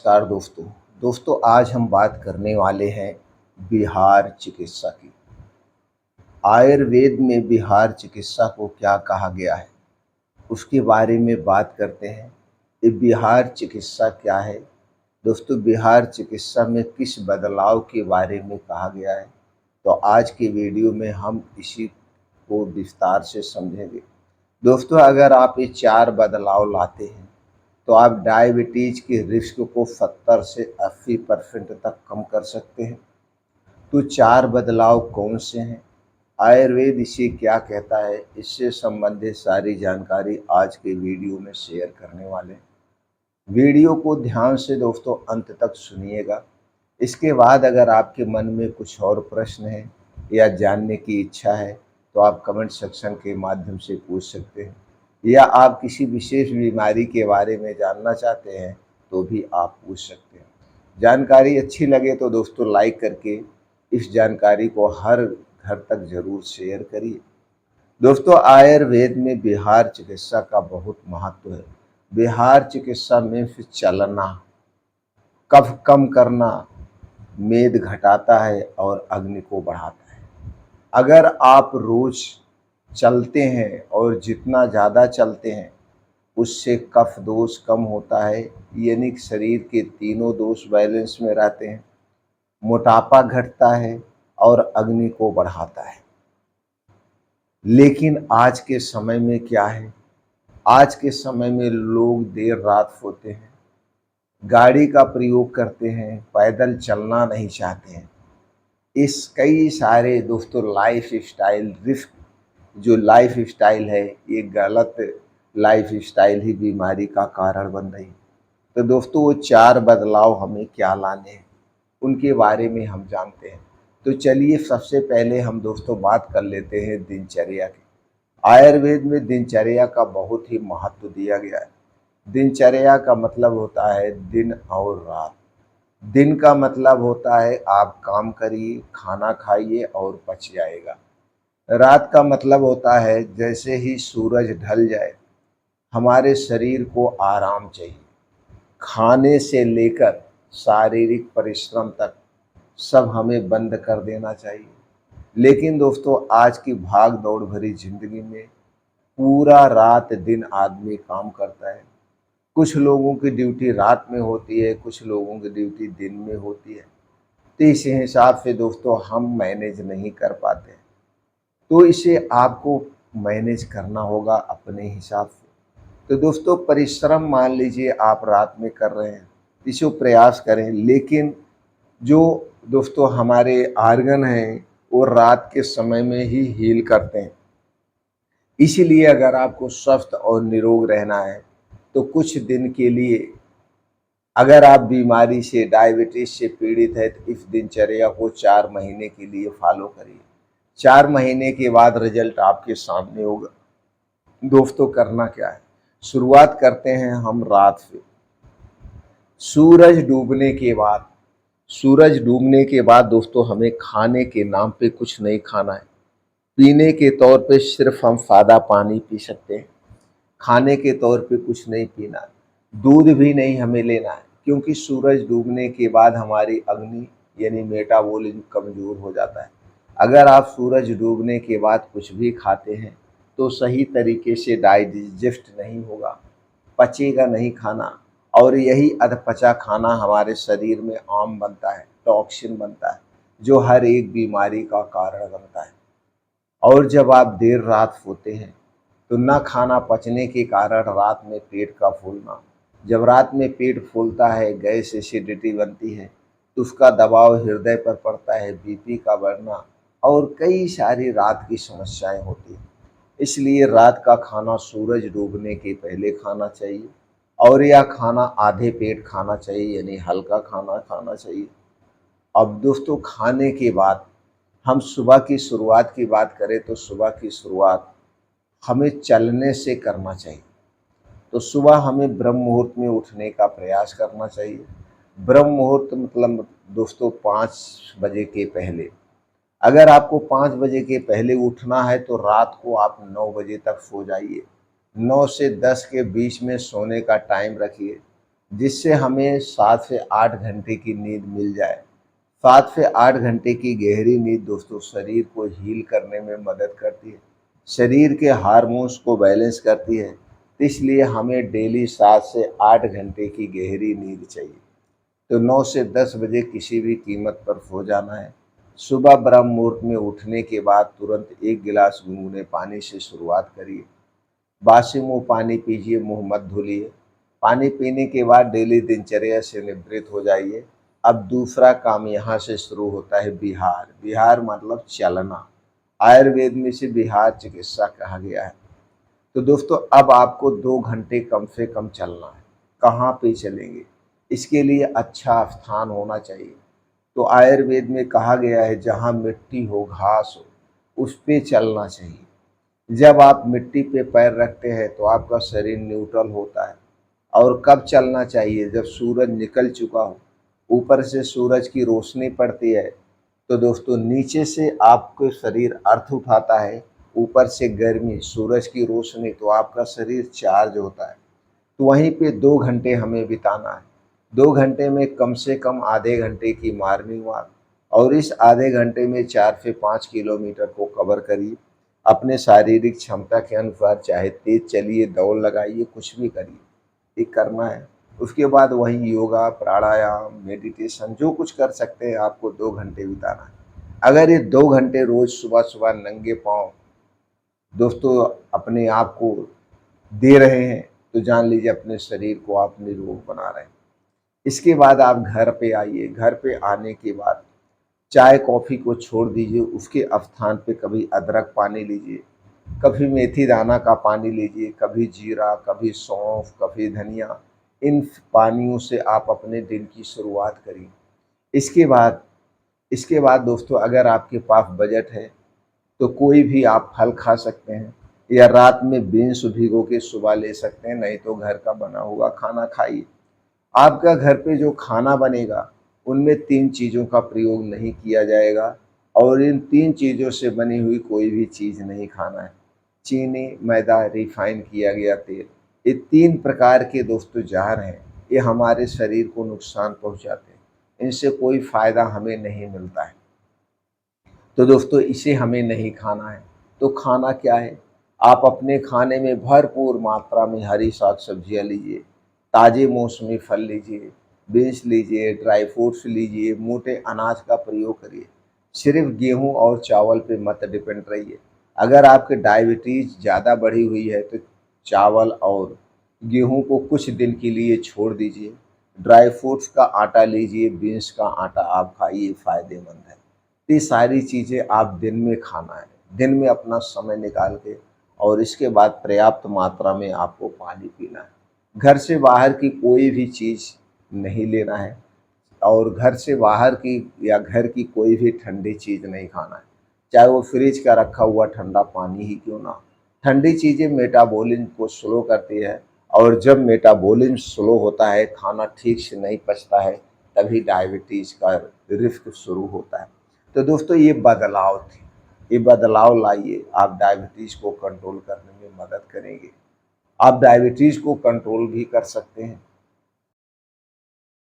नमस्कार दोस्तों आज हम बात करने वाले हैं बिहार चिकित्सा की। आयुर्वेद में बिहार चिकित्सा को क्या कहा गया है उसके बारे में बात करते हैं। ये बिहार चिकित्सा क्या है दोस्तों, बिहार चिकित्सा में किस बदलाव के बारे में कहा गया है, तो आज की वीडियो में हम इसी को विस्तार से समझेंगे। दोस्तों अगर आप ये 4 बदलाव लाते हैं तो आप डायबिटीज के रिस्क को 70 से 80% तक कम कर सकते हैं। तो 4 बदलाव कौन से हैं, आयुर्वेद इसे क्या कहता है, इससे संबंधित सारी जानकारी आज के वीडियो में शेयर करने वाले हैं। वीडियो को ध्यान से दोस्तों अंत तक सुनिएगा। इसके बाद अगर आपके मन में कुछ और प्रश्न है या जानने की इच्छा है तो आप कमेंट सेक्शन के माध्यम से पूछ सकते हैं, या आप किसी विशेष बीमारी के बारे में जानना चाहते हैं तो भी आप पूछ सकते हैं। जानकारी अच्छी लगे तो दोस्तों लाइक करके इस जानकारी को हर घर तक ज़रूर शेयर करिए। दोस्तों आयुर्वेद में बिहार चिकित्सा का बहुत महत्व है। बिहार चिकित्सा में फिर चलना, कफ कम करना, मेद घटाता है और अग्नि को बढ़ाता है। अगर आप रोज चलते हैं और जितना ज़्यादा चलते हैं उससे कफ दोष कम होता है, यानी शरीर के तीनों दोष बैलेंस में रहते हैं, मोटापा घटता है और अग्नि को बढ़ाता है। लेकिन आज के समय में क्या है, आज के समय में लोग देर रात सोते हैं, गाड़ी का प्रयोग करते हैं, पैदल चलना नहीं चाहते हैं। इस कई सारे दोस्तों लाइफ स्टाइल रिस्क, जो लाइफ स्टाइल है ये गलत लाइफ स्टाइल ही बीमारी का कारण बन रही। तो दोस्तों वो 4 बदलाव हमें क्या लाने हैं उनके बारे में हम जानते हैं। तो चलिए सबसे पहले हम दोस्तों बात कर लेते हैं दिनचर्या की। आयुर्वेद में दिनचर्या का बहुत ही महत्व दिया गया है। दिनचर्या का मतलब होता है दिन और रात। दिन का मतलब होता है आप काम करिए, खाना खाइए और पच जाएगा। रात का मतलब होता है जैसे ही सूरज ढल जाए हमारे शरीर को आराम चाहिए। खाने से लेकर शारीरिक परिश्रम तक सब हमें बंद कर देना चाहिए। लेकिन दोस्तों आज की भाग दौड़ भरी जिंदगी में पूरा रात दिन आदमी काम करता है। कुछ लोगों की ड्यूटी रात में होती है, कुछ लोगों की ड्यूटी दिन में होती है। तो इस हिसाब से दोस्तों हम मैनेज नहीं कर पाते। तो इसे आपको मैनेज करना होगा अपने हिसाब से। तो दोस्तों परिश्रम मान लीजिए आप रात में कर रहे हैं, इसे प्रयास करें, लेकिन जो दोस्तों हमारे आर्गन हैं वो रात के समय में ही हील करते हैं। इसीलिए अगर आपको स्वस्थ और निरोग रहना है तो कुछ दिन के लिए, अगर आप बीमारी से डायबिटीज से पीड़ित है तो इस दिनचर्या को 4 महीने के लिए फॉलो करिए। 4 महीने के बाद रिजल्ट आपके सामने होगा। दोस्तों करना क्या है, शुरुआत करते हैं हम रात से। सूरज डूबने के बाद दोस्तों हमें खाने के नाम पे कुछ नहीं खाना है। पीने के तौर पे सिर्फ हम सादा पानी पी सकते हैं, खाने के तौर पे कुछ नहीं पीना है, दूध भी नहीं हमें लेना है, क्योंकि सूरज डूबने के बाद हमारी अग्नि यानी मेटाबॉलिज्म कमज़ोर हो जाता है। अगर आप सूरज डूबने के बाद कुछ भी खाते हैं तो सही तरीके से डाइजेस्ट नहीं होगा, पचेगा नहीं खाना, और यही अधपचा खाना हमारे शरीर में आम बनता है, टॉक्सिन बनता है, जो हर एक बीमारी का कारण बनता है। और जब आप देर रात सोते हैं तो न खाना पचने के कारण रात में पेट का फूलना, जब रात में पेट फूलता है गैस एसिडिटी बनती है तो उसका दबाव हृदय पर पड़ता है, बीपी का बढ़ना और कई सारी रात की समस्याएं होती हैं। इसलिए रात का खाना सूरज डूबने के पहले खाना चाहिए, और यह खाना आधे पेट खाना चाहिए, यानी हल्का खाना खाना चाहिए। अब दोस्तों खाने के बाद हम सुबह की शुरुआत की बात करें तो सुबह की शुरुआत हमें चलने से करना चाहिए। तो सुबह हमें ब्रह्म मुहूर्त में उठने का प्रयास करना चाहिए। ब्रह्म मुहूर्त मतलब दोस्तों 5 बजे के पहले। अगर आपको 5 बजे के पहले उठना है तो रात को आप 9 बजे तक सो जाइए। 9 से 10 के बीच में सोने का टाइम रखिए। जिससे हमें 7 से 8 घंटे की नींद मिल जाए। 7 से 8 घंटे की गहरी नींद दोस्तों शरीर को हील करने में मदद करती है, शरीर के हार्मोन्स को बैलेंस करती है। इसलिए हमें डेली 7 से 8 घंटे की गहरी नींद चाहिए। तो 9 से 10 बजे किसी भी कीमत पर सो जाना है। सुबह ब्रह्म मुहूर्त में उठने के बाद तुरंत 1 गिलास गुनगुने पानी से शुरुआत करिए। बासी मुँह पानी पीजिए, मुँह मत धुलिए। पानी पीने के बाद डेली दिनचर्या से निवृत्त हो जाइए। अब दूसरा काम यहाँ से शुरू होता है विहार। विहार मतलब चलना। आयुर्वेद में इसे विहार चिकित्सा कहा गया है। तो दोस्तों अब आपको 2 घंटे कम से कम चलना है। कहाँ पे चलेंगे? इसके लिए अच्छा स्थान होना चाहिए। तो आयुर्वेद में कहा गया है जहाँ मिट्टी हो, घास हो, उस पे चलना चाहिए। जब आप मिट्टी पे पैर रखते हैं तो आपका शरीर न्यूट्रल होता है। और कब चलना चाहिए? जब सूरज निकल चुका हो, ऊपर से सूरज की रोशनी पड़ती है, तो दोस्तों नीचे से आपके शरीर अर्थ उठाता है, ऊपर से गर्मी, सूरज की रोशनी, तो आपका शरीर चार्ज होता है। तो वहीं पे 2 घंटे हमें बिताना है। 2 घंटे में कम से कम आधे घंटे की मॉर्निंग वॉक, और इस आधे घंटे में 4 से 5 किलोमीटर को कवर करिए। अपने शारीरिक क्षमता के अनुसार चाहे तेज़ चलिए, दौड़ लगाइए, कुछ भी करिए, ये करना है। उसके बाद वहीं योगा, प्राणायाम, मेडिटेशन जो कुछ कर सकते हैं, आपको 2 घंटे बिताना है। अगर ये 2 घंटे रोज़ सुबह-सुबह नंगे पाँव दोस्तों अपने आप को दे रहे हैं, तो जान लीजिए अपने शरीर को आप निरोग बना रहे हैं। इसके बाद आप घर पे आइए। घर पे आने के बाद चाय कॉफ़ी को छोड़ दीजिए, उसके स्थान पे कभी अदरक पानी लीजिए, कभी मेथी दाना का पानी लीजिए, कभी जीरा, कभी सौंफ, कभी धनिया। इन पानियों से आप अपने दिन की शुरुआत करिए। इसके बाद इसके बाद दोस्तों अगर आपके पास बजट है तो कोई भी आप फल खा सकते हैं, या रात में बीन्स भिगो के सुबह ले सकते हैं, नहीं तो घर का बना हुआ खाना खाइए। आपका घर पे जो खाना बनेगा उनमें 3 चीज़ों का प्रयोग नहीं किया जाएगा, और इन 3 चीज़ों से बनी हुई कोई भी चीज़ नहीं खाना है। चीनी, मैदा, रिफाइन किया गया तेल, ये 3 प्रकार के दोस्तों ज़हर हैं। ये हमारे शरीर को नुकसान पहुँचाते हैं। इनसे कोई फ़ायदा हमें नहीं मिलता है। तो दोस्तों इसे हमें नहीं खाना है। तो खाना क्या है? आप अपने खाने में भरपूर मात्रा में हरी साग-सब्जियाँ लीजिए, ताज़े मौसमी फल लीजिए, बीन्स लीजिए, ड्राई फ्रूट्स लीजिए, मोटे अनाज का प्रयोग करिए। सिर्फ़ गेहूँ और चावल पे मत डिपेंड रहिए। अगर आपके डायबिटीज़ ज़्यादा बढ़ी हुई है तो चावल और गेहूँ को कुछ दिन के लिए छोड़ दीजिए। ड्राई फ्रूट्स का आटा लीजिए, बीन्स का आटा आप खाइए, फ़ायदेमंद है। ये सारी चीज़ें आप दिन में खाना है, दिन में अपना समय निकाल के, और इसके बाद पर्याप्त मात्रा में आपको पानी पीना है। घर से बाहर की कोई भी चीज़ नहीं लेना है, और घर से बाहर की या घर की कोई भी ठंडी चीज़ नहीं खाना है, चाहे वो फ्रिज का रखा हुआ ठंडा पानी ही क्यों ना हो। ठंडी चीज़ें मेटाबॉलिज्म को स्लो करती है, और जब मेटाबॉलिज्म स्लो होता है, खाना ठीक से नहीं पचता है, तभी डायबिटीज़ का रिस्क शुरू होता है। तो दोस्तों ये बदलाव थे, ये बदलाव लाइए, आप डायबिटीज़ को कंट्रोल करने में मदद करेंगे। आप डायबिटीज़ को कंट्रोल भी कर सकते हैं।